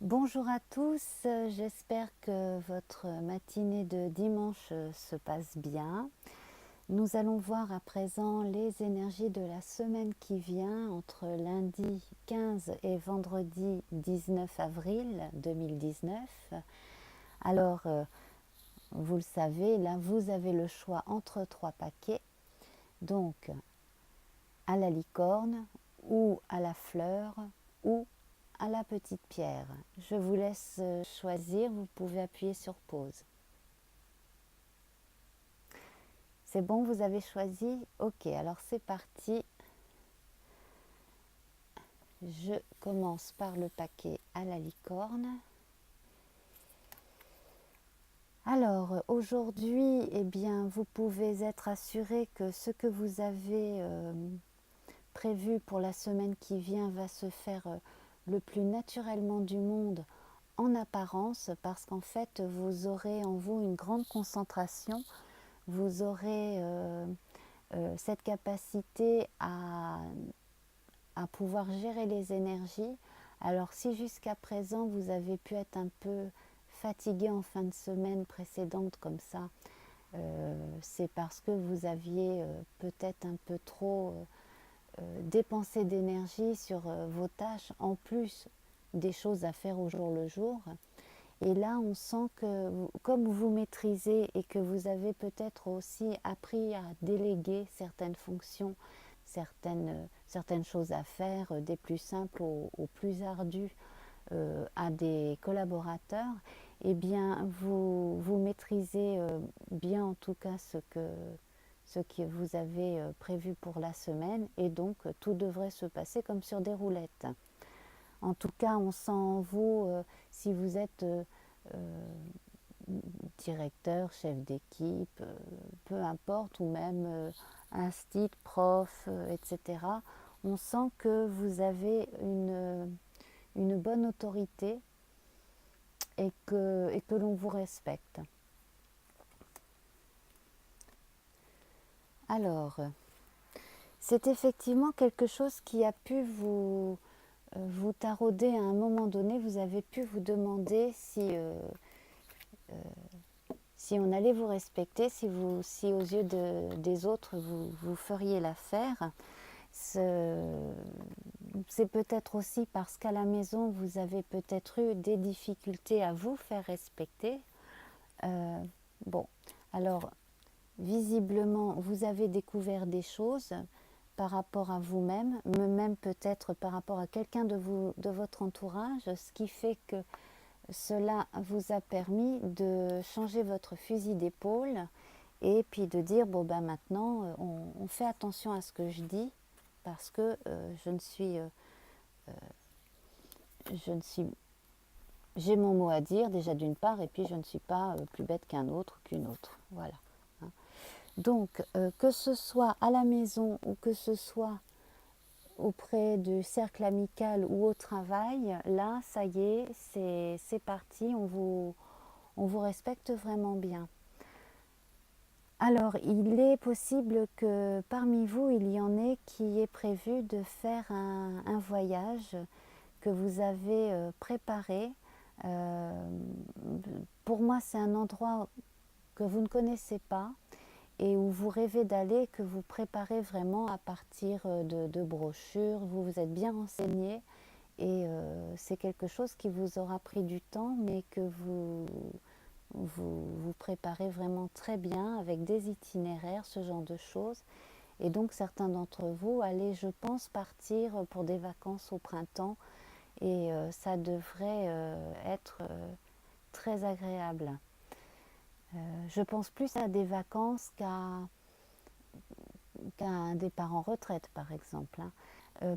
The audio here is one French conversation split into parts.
Bonjour à tous, j'espère que votre matinée de dimanche se passe bien. Nous allons voir à présent les énergies de la semaine qui vient entre lundi 15 et vendredi 19 avril 2019. Alors, vous le savez, là vous avez le choix entre trois paquets, donc à la licorne ou à la fleur ou à la petite pierre. Je vous laisse choisir, vous pouvez appuyer sur pause. C'est bon, vous avez choisi? Ok, alors c'est parti. Je commence par le paquet à la licorne. Alors aujourd'hui, eh bien, vous pouvez être assuré que ce que vous avez prévu pour la semaine qui vient va se faire le plus naturellement du monde en apparence, parce qu'en fait vous aurez en vous une grande concentration, vous aurez cette capacité à pouvoir gérer les énergies. Alors si jusqu'à présent vous avez pu être un peu fatigué en fin de semaine précédente comme ça, c'est parce que vous aviez peut-être un peu trop dépensé d'énergie sur vos tâches en plus des choses à faire au jour le jour. Et là, on sent que comme vous maîtrisez et que vous avez peut-être aussi appris à déléguer certaines fonctions, certaines choses à faire, des plus simples aux plus ardues, à des collaborateurs, eh bien, vous maîtrisez bien en tout cas ce que vous avez prévu pour la semaine, et donc tout devrait se passer comme sur des roulettes. En tout cas, on sent en vous, si vous êtes directeur, chef d'équipe, peu importe, ou même instit, prof, etc., on sent que vous avez une bonne autorité et que l'on vous respecte. Alors, c'est effectivement quelque chose qui a pu vous tarauder à un moment donné. Vous avez pu vous demander si on allait vous respecter, si aux yeux des autres vous feriez l'affaire. C'est peut-être aussi parce qu'à la maison vous avez peut-être eu des difficultés à vous faire respecter. Euh, bon, alors visiblement vous avez découvert des choses par rapport à vous-même, même peut-être par rapport à quelqu'un de votre entourage, ce qui fait que cela vous a permis de changer votre fusil d'épaule et puis de dire bon ben maintenant on fait attention à ce que je dis, parce que je ne suis j'ai mon mot à dire déjà d'une part, et puis je ne suis pas plus bête qu'un autre, qu'une autre, voilà. Donc que ce soit à la maison ou que ce soit auprès du cercle amical ou au travail, là ça y est, c'est parti, on vous respecte vraiment bien. Alors, il est possible que parmi vous, il y en ait qui aient prévu de faire un voyage que vous avez préparé. Euh, pour moi, c'est un endroit que vous ne connaissez pas et où vous rêvez d'aller, que vous préparez vraiment à partir de brochures. Vous vous êtes bien renseigné, et c'est quelque chose qui vous aura pris du temps, mais que vous préparez vraiment très bien avec des itinéraires, ce genre de choses. Et donc certains d'entre vous allaient, je pense, partir pour des vacances au printemps, et ça devrait être très agréable. Je pense plus à des vacances qu'à un départ en retraite, par exemple.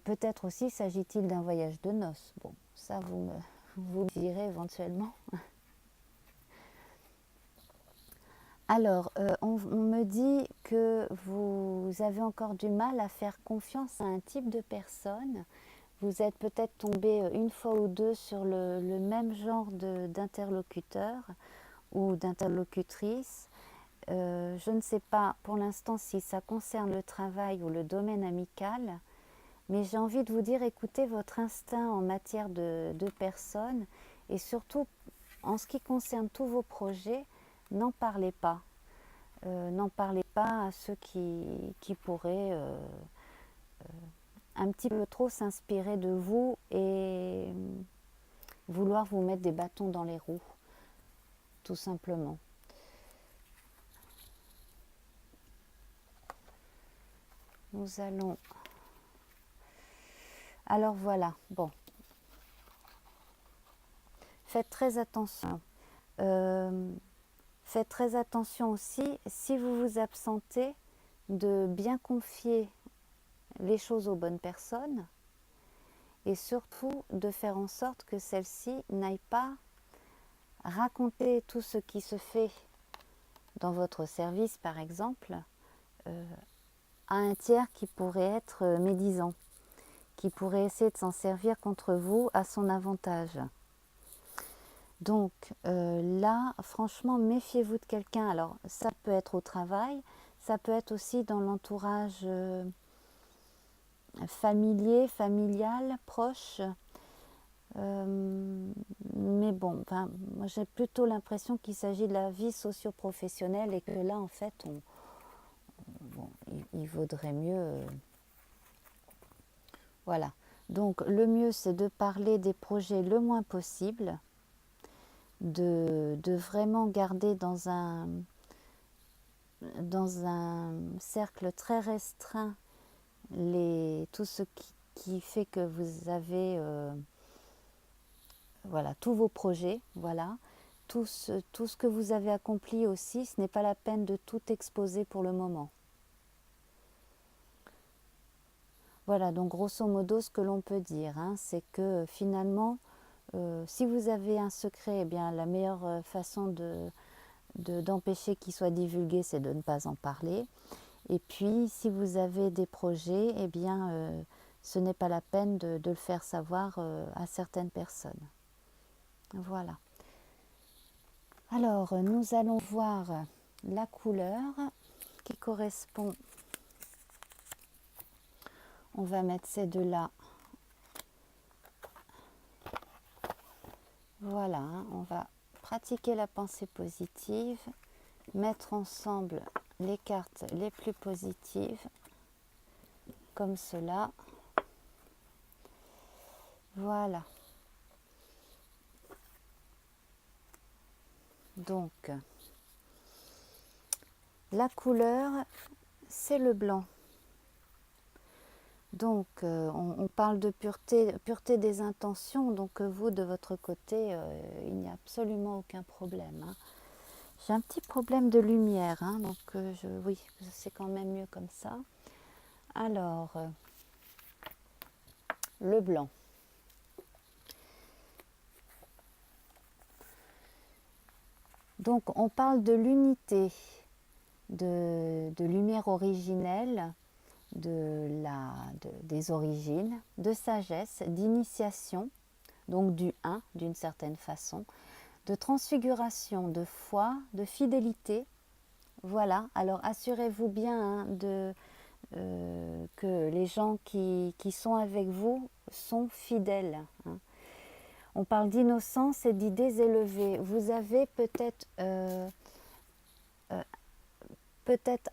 Peut-être aussi s'agit-il d'un voyage de noces. Bon, ça vous me direz éventuellement. Alors, on me dit que vous avez encore du mal à faire confiance à un type de personne. Vous êtes peut-être tombé une fois ou deux sur le même genre d'interlocuteur ou d'interlocutrice. Je ne sais pas pour l'instant si ça concerne le travail ou le domaine amical, mais j'ai envie de vous dire, écoutez votre instinct en matière de personnes, Et surtout, en ce qui concerne tous vos projets, n'en parlez pas. N'en parlez pas à ceux qui pourraient un petit peu trop s'inspirer de vous et vouloir vous mettre des bâtons dans les roues, tout simplement. Nous allons... Alors voilà, bon. Faites très attention. Faites très attention aussi, si vous vous absentez, de bien confier les choses aux bonnes personnes et surtout de faire en sorte que celles-ci n'aillent pas raconter tout ce qui se fait dans votre service, par exemple, à un tiers qui pourrait être médisant, qui pourrait essayer de s'en servir contre vous à son avantage. Donc là, franchement, méfiez-vous de quelqu'un. Alors, ça peut être au travail, ça peut être aussi dans l'entourage familial, proche. Mais bon, moi j'ai plutôt l'impression qu'il s'agit de la vie socio-professionnelle et que là, en fait, il vaudrait mieux... voilà. Donc, le mieux, c'est de parler des projets le moins possible, de vraiment garder dans un cercle très restreint tout ce qui fait que vous avez voilà, tous vos projets, voilà, tout ce que vous avez accompli aussi, ce n'est pas la peine de tout exposer pour le moment. Voilà, donc grosso modo, ce que l'on peut dire, hein, c'est que finalement, si vous avez un secret, eh bien, la meilleure façon d'empêcher qu'il soit divulgué, c'est de ne pas en parler. Et puis, si vous avez des projets, eh bien, ce n'est pas la peine de le faire savoir à certaines personnes. Voilà. Alors, nous allons voir la couleur qui correspond. On va mettre ces deux-là. Voilà, hein, on va pratiquer la pensée positive, mettre ensemble les cartes les plus positives, comme cela. Voilà. Donc, la couleur, c'est le blanc. Donc, on parle de pureté des intentions. Donc, vous, de votre côté, il n'y a absolument aucun problème. Hein. J'ai un petit problème de lumière. Hein, donc, oui, c'est quand même mieux comme ça. Alors, le blanc. Donc, on parle de l'unité, de lumière originelle, des origines, de sagesse, d'initiation, donc du 1 d'une certaine façon, de transfiguration, de foi, de fidélité. Voilà, alors assurez-vous bien hein, que les gens qui sont avec vous sont fidèles. Hein. On parle d'innocence et d'idées élevées. Vous avez peut-être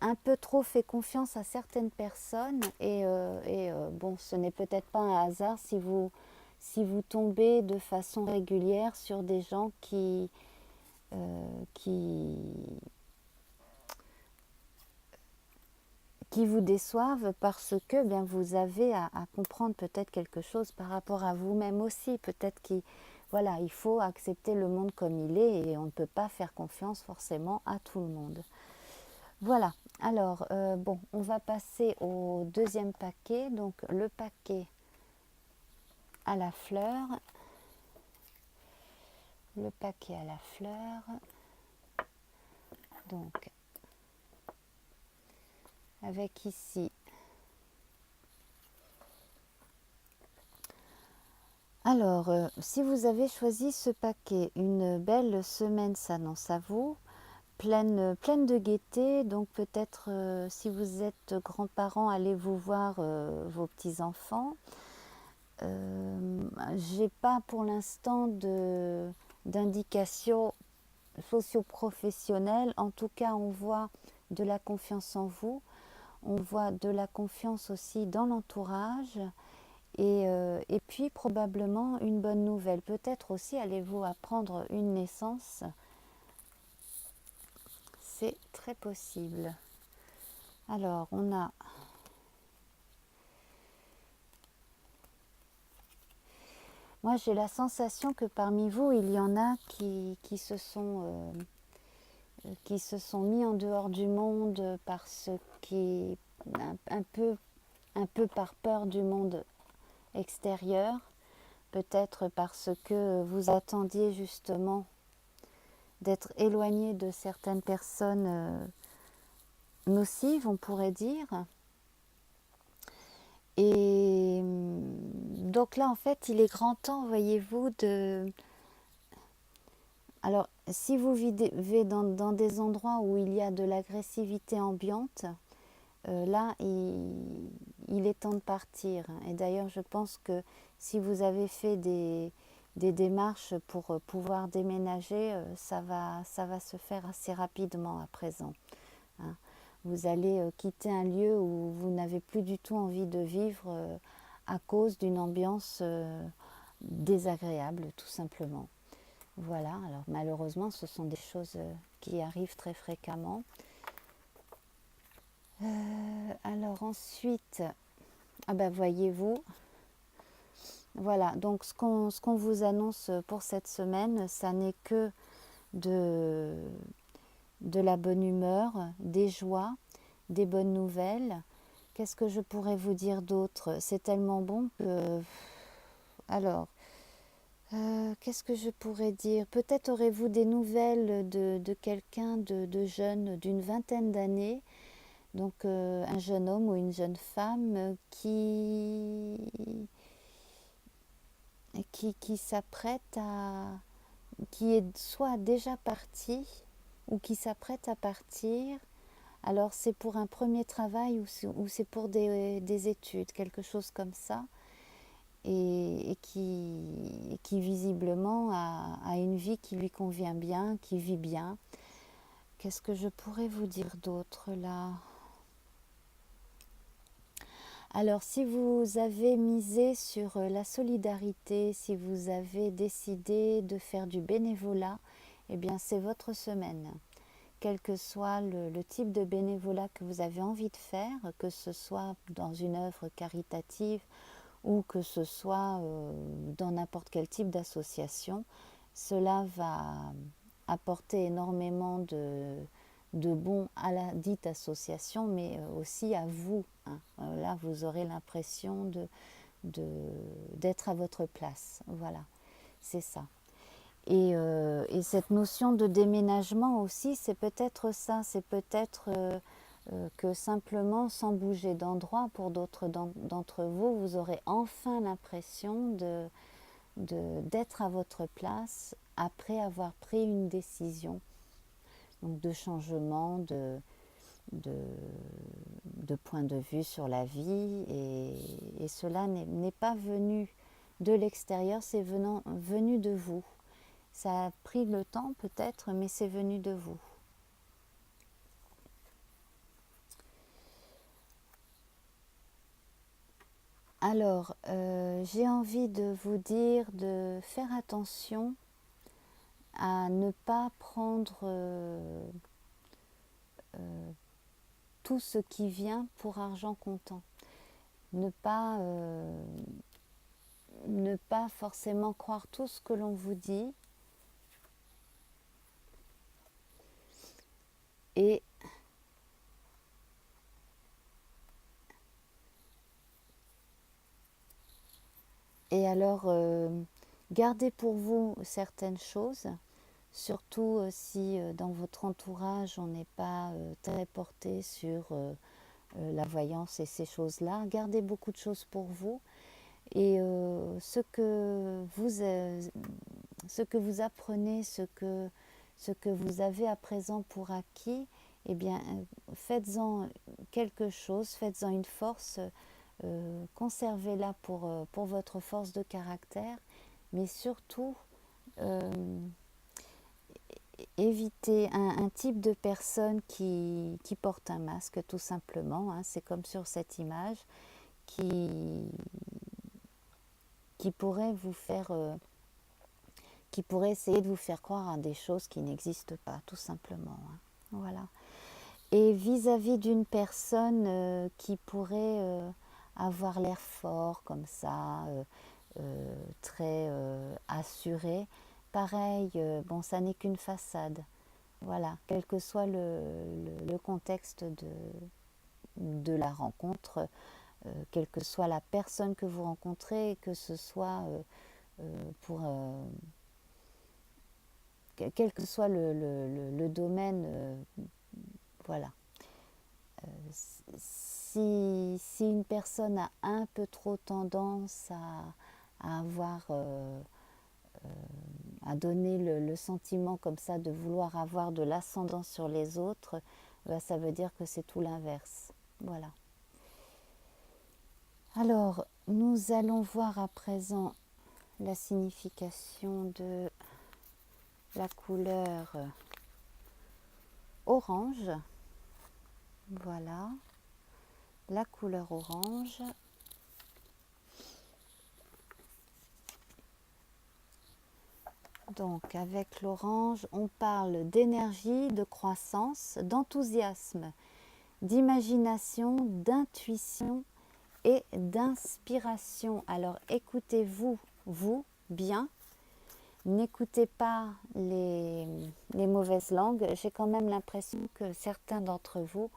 un peu trop fait confiance à certaines personnes et bon, ce n'est peut-être pas un hasard si vous tombez de façon régulière sur des gens qui vous déçoivent parce que bien, vous avez à comprendre peut-être quelque chose par rapport à vous-même aussi. Peut-être voilà, il faut accepter le monde comme il est et on ne peut pas faire confiance forcément à tout le monde. Voilà, alors bon, on va passer au deuxième paquet, donc le paquet à la fleur. Le paquet à la fleur. Donc, avec ici. Alors, si vous avez choisi ce paquet, une belle semaine s'annonce à vous. Pleine de gaieté, donc peut-être si vous êtes grands-parents, allez vous voir vos petits-enfants. j'ai pas pour l'instant d'indication socio-professionnelle. En tout cas, on voit de la confiance en vous, on voit de la confiance aussi dans l'entourage et puis probablement une bonne nouvelle. Peut-être aussi allez-vous apprendre une naissance, c'est très possible. Alors, on a... Moi, j'ai la sensation que parmi vous, il y en a qui se sont mis en dehors du monde parce qui un peu par peur du monde extérieur, peut-être parce que vous attendiez justement d'être éloigné de certaines personnes nocives, on pourrait dire. Et donc là, en fait, il est grand temps, voyez-vous, de... Alors, si vous vivez dans des endroits où il y a de l'agressivité ambiante, là, il est temps de partir. Et d'ailleurs, je pense que si vous avez fait des démarches pour pouvoir déménager, ça va se faire assez rapidement à présent. Hein. Vous allez quitter un lieu où vous n'avez plus du tout envie de vivre à cause d'une ambiance désagréable, tout simplement. Voilà, alors malheureusement, ce sont des choses qui arrivent très fréquemment. Alors ensuite, ah ben voyez-vous, voilà, donc ce qu'on vous annonce pour cette semaine, ça n'est que de, de la bonne humeur, des joies, des bonnes nouvelles. Qu'est-ce que je pourrais vous dire d'autre? C'est tellement bon que... Alors, qu'est-ce que je pourrais dire? Peut-être aurez-vous des nouvelles de quelqu'un de jeune, d'une vingtaine d'années, donc un jeune homme ou une jeune femme qui s'apprête à... qui est soit déjà parti ou qui s'apprête à partir. Alors c'est pour un premier travail ou c'est pour des études, quelque chose comme ça, et qui visiblement a une vie qui lui convient bien, qui vit bien. Qu'est-ce que je pourrais vous dire d'autre là? Alors si vous avez misé sur la solidarité, si vous avez décidé de faire du bénévolat, eh bien c'est votre semaine. Quel que soit le type de bénévolat que vous avez envie de faire, que ce soit dans une œuvre caritative ou que ce soit dans n'importe quel type d'association, cela va apporter énormément de bons à la dite association, mais aussi à vous. Hein. Là, vous aurez l'impression d'être à votre place. Voilà, c'est ça. Et cette notion de déménagement aussi, c'est peut-être ça, c'est peut-être que simplement sans bouger d'endroit, pour d'autres d'entre vous, vous aurez enfin l'impression d'être à votre place après avoir pris une décision, donc de changement, de, de point de vue sur la vie. Et cela n'est pas venu de l'extérieur, c'est venu de vous. Ça a pris le temps peut-être, mais c'est venu de vous. Alors, j'ai envie de vous dire de faire attention à ne pas prendre tout ce qui vient pour argent comptant. Ne pas, ne pas forcément croire tout ce que l'on vous dit et alors gardez pour vous certaines choses, surtout si dans votre entourage on n'est pas très porté sur la voyance et ces choses-là. Gardez beaucoup de choses pour vous et ce que vous apprenez, ce que vous avez à présent pour acquis, eh bien faites-en quelque chose, faites-en une force conservez-la pour votre force de caractère, mais surtout évitez un type de personne qui porte un masque, tout simplement, hein. C'est comme sur cette image, qui, qui pourrait vous faire... qui pourrait essayer de vous faire croire à des choses qui n'existent pas, tout simplement, hein. Voilà. Et vis-à-vis d'une personne qui pourrait avoir l'air fort comme ça, très assuré, pareil, bon, ça n'est qu'une façade. Voilà, quel que soit le contexte de la rencontre, quelle que soit la personne que vous rencontrez, que ce soit pour... quel que soit le domaine, voilà. Si une personne a un peu trop tendance à avoir, à donner le sentiment comme ça de vouloir avoir de l'ascendant sur les autres, ça veut dire que c'est tout l'inverse. Voilà. Alors, nous allons voir à présent la signification de la couleur orange. Voilà, la couleur orange. Donc avec l'orange, on parle d'énergie, de croissance, d'enthousiasme, d'imagination, d'intuition et d'inspiration. Alors écoutez-vous, vous, bien. N'écoutez pas les mauvaises langues. J'ai quand même l'impression que certains d'entre vous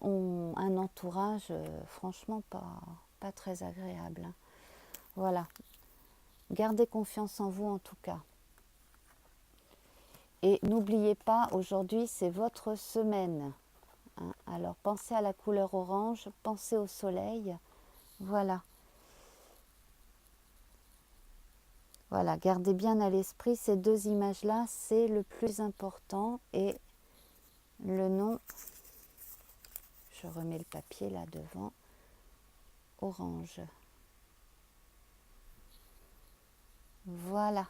ont un entourage franchement pas très agréable. Voilà. Gardez confiance en vous en tout cas. Et n'oubliez pas, aujourd'hui c'est votre semaine, hein. Alors pensez à la couleur orange, pensez au soleil. Voilà. Voilà, gardez bien à l'esprit ces deux images-là, c'est le plus important. Et le nom, je remets le papier là devant, orange. Voilà.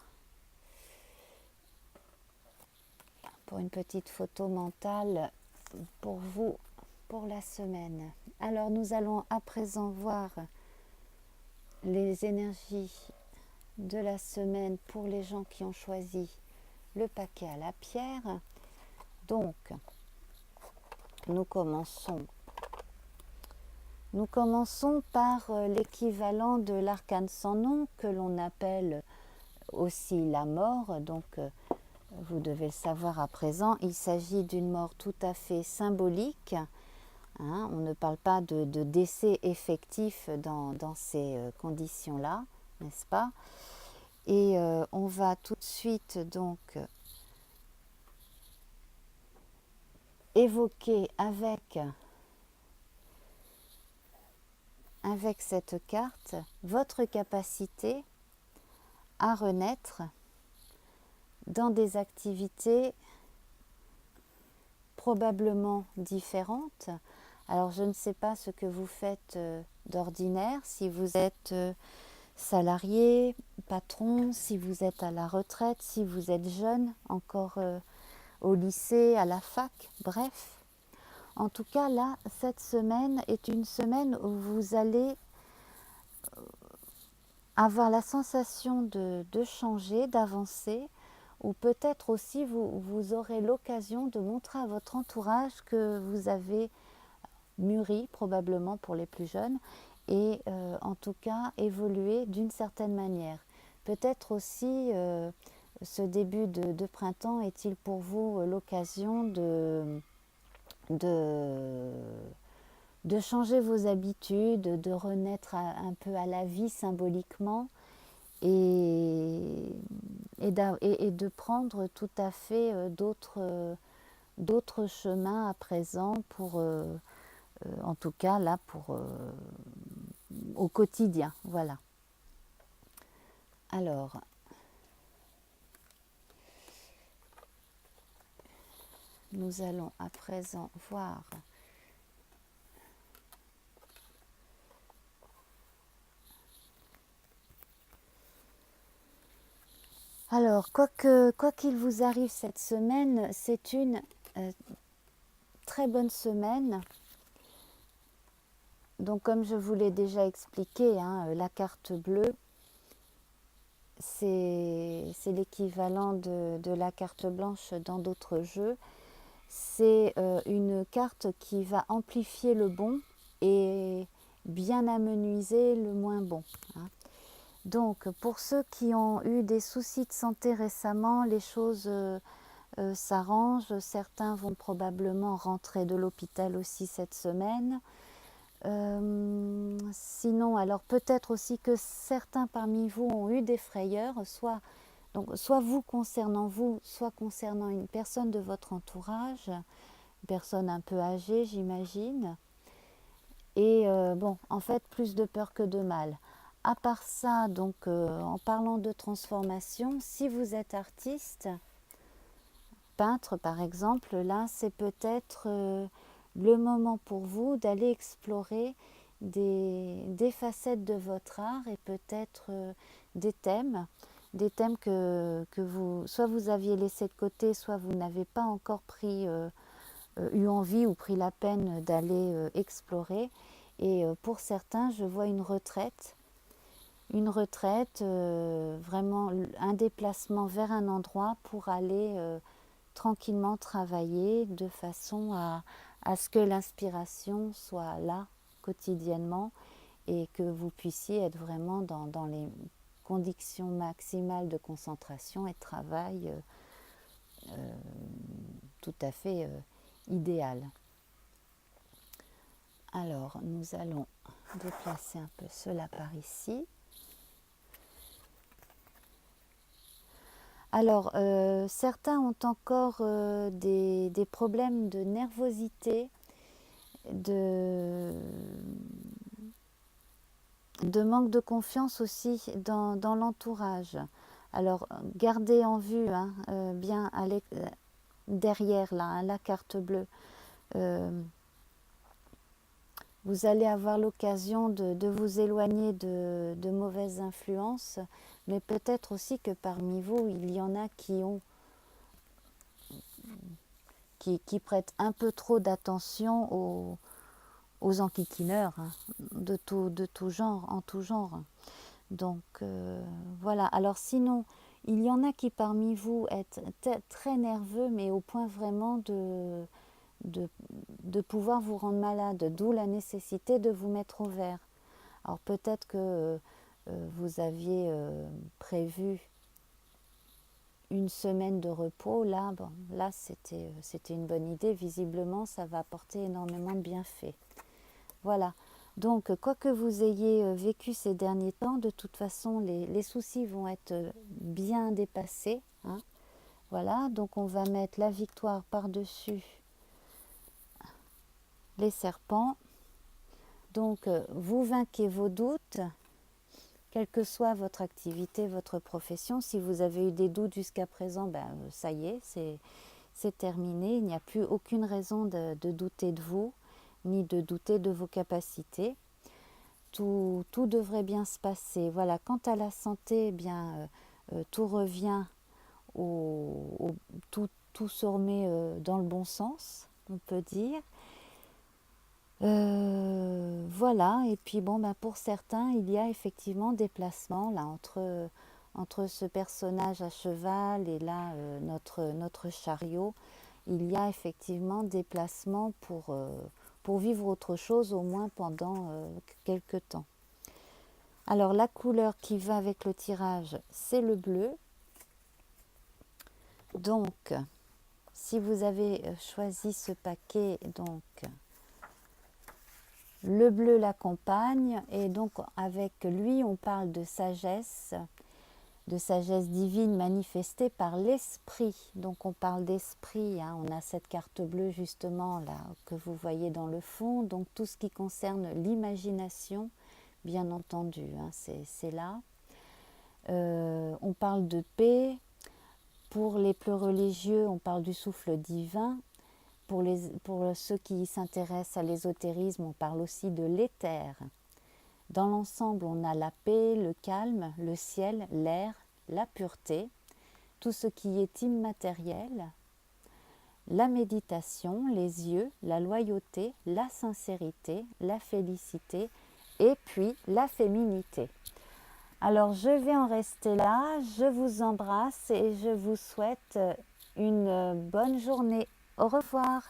Pour une petite photo mentale pour vous, pour la semaine. Alors nous allons à présent voir les énergies de la semaine pour les gens qui ont choisi le paquet à la pierre. Donc, nous commençons par l'équivalent de l'arcane sans nom que l'on appelle aussi la mort. Donc, vous devez le savoir à présent, il s'agit d'une mort tout à fait symbolique. Hein, on ne parle pas de décès effectif dans ces conditions-là, n'est-ce pas? Et on va tout de suite donc évoquer avec cette carte votre capacité à renaître dans des activités probablement différentes. Alors je ne sais pas ce que vous faites d'ordinaire, si vous êtes salarié, patron, si vous êtes à la retraite, si vous êtes jeune, encore au lycée, à la fac, bref. En tout cas, là, cette semaine est une semaine où vous allez avoir la sensation de changer, d'avancer, ou peut-être aussi vous aurez l'occasion de montrer à votre entourage que vous avez mûri, probablement pour les plus jeunes, et en tout cas évolué d'une certaine manière. Peut-être aussi ce début de printemps est-il pour vous l'occasion de, de changer vos habitudes, de renaître un peu à la vie symboliquement et de prendre tout à fait d'autres chemins à présent pour, en tout cas là, pour au quotidien. Voilà. Alors, nous allons à présent voir Alors, quoi qu'il vous arrive cette semaine, c'est une très bonne semaine. Donc, comme je vous l'ai déjà expliqué, hein, la carte bleue, c'est l'équivalent de la carte blanche dans d'autres jeux. C'est une carte qui va amplifier le bon et bien amenuiser le moins bon, hein. Donc, pour ceux qui ont eu des soucis de santé récemment, les choses s'arrangent. Certains vont probablement rentrer de l'hôpital aussi cette semaine. Sinon, alors peut-être aussi que certains parmi vous ont eu des frayeurs, soit vous concernant vous, soit concernant une personne de votre entourage, une personne un peu âgée, j'imagine. Et bon, en fait, plus de peur que de mal. À part ça, donc, en parlant de transformation, si vous êtes artiste, peintre par exemple, là, c'est peut-être le moment pour vous d'aller explorer des facettes de votre art et peut-être des thèmes, que vous, soit vous aviez laissé de côté, soit vous n'avez pas encore eu envie ou pris la peine d'aller explorer. Et pour certains, je vois vraiment un déplacement vers un endroit pour aller tranquillement travailler de façon à ce que l'inspiration soit là quotidiennement et que vous puissiez être vraiment dans les conditions maximales de concentration et de travail tout à fait idéales. Alors, nous allons déplacer un peu cela par ici. Alors, certains ont encore des problèmes de nervosité, de, de manque de confiance aussi dans l'entourage. Alors, gardez en vue hein, bien derrière là, hein, la carte bleue. Vous allez avoir l'occasion de vous éloigner de mauvaises influences, mais peut-être aussi que parmi vous, il y en a qui prêtent un peu trop d'attention aux enquiquineurs hein, de tout genre, en tout genre. Donc voilà. Alors sinon, il y en a qui parmi vous êtes très nerveux, mais au point vraiment de pouvoir vous rendre malade, d'où la nécessité de vous mettre au vert. Alors peut-être que vous aviez prévu une semaine de repos, là, bon, là c'était une bonne idée, visiblement ça va apporter énormément de bienfaits. Voilà, donc quoi que vous ayez vécu ces derniers temps, de toute façon les soucis vont être bien dépassés, hein. Voilà, donc on va mettre la victoire par-dessus les serpents. Donc vous vainquez vos doutes, quelle que soit votre activité, votre profession. Si vous avez eu des doutes jusqu'à présent, ben, ça y est, c'est terminé. Il n'y a plus aucune raison de douter de vous, ni de douter de vos capacités. Tout devrait bien se passer. Voilà, quant à la santé, eh bien, tout revient, tout se remet dans le bon sens, on peut dire. Voilà, et puis bon, ben pour certains, il y a effectivement des placements là, entre ce personnage à cheval et là, notre chariot. Il y a effectivement des placements pour vivre autre chose, au moins pendant quelques temps. Alors la couleur qui va avec le tirage, c'est le bleu. Donc, si vous avez choisi ce paquet, donc le bleu l'accompagne et donc avec lui on parle de sagesse divine manifestée par l'esprit. Donc on parle d'esprit, hein. On a cette carte bleue justement là que vous voyez dans le fond, donc tout ce qui concerne l'imagination, bien entendu, hein, c'est là. On parle de paix. Pour les plus religieux, on parle du souffle divin. Pour ceux qui s'intéressent à l'ésotérisme, on parle aussi de l'éther. Dans l'ensemble, on a la paix, le calme, le ciel, l'air, la pureté. tout ce qui est immatériel, la méditation, les yeux, la loyauté, la sincérité, la félicité et puis la féminité. Alors je vais en rester là, je vous embrasse et je vous souhaite une bonne journée. Au revoir.